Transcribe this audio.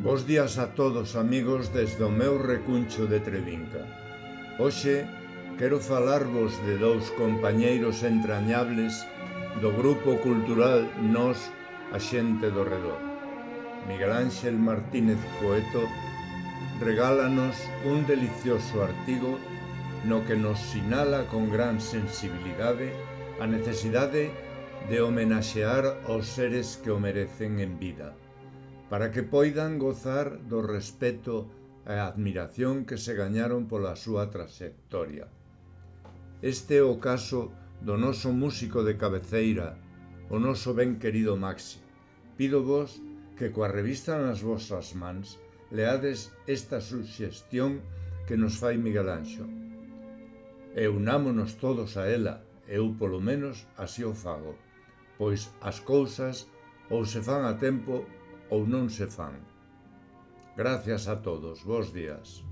Bos días a todos, amigos, desde o meu recuncho de Trevinca. Hoxe quero falarvos de dous compañeiros entrañables do grupo cultural Nós, a xente do redor. Miguel Ángel Martínez Coeto regálanos un delicioso artigo no que nos sinala con gran sensibilidade a necesidade de homenaxear aos seres que o merecen en vida, para que poidan gozar do respeto e a admiración que se gañaron pola súa traxectoria. Este é o caso do noso músico de cabeceira, o noso ben querido Maxi. Pídovos que coa revista nas vosas mans leades esta suxestión que nos fai Miguel Anxo. E unámonos todos a ela, eu polo menos así o fago, pois as cousas ou se fan a tempo ou non se fan. Gracias a todos, bos días.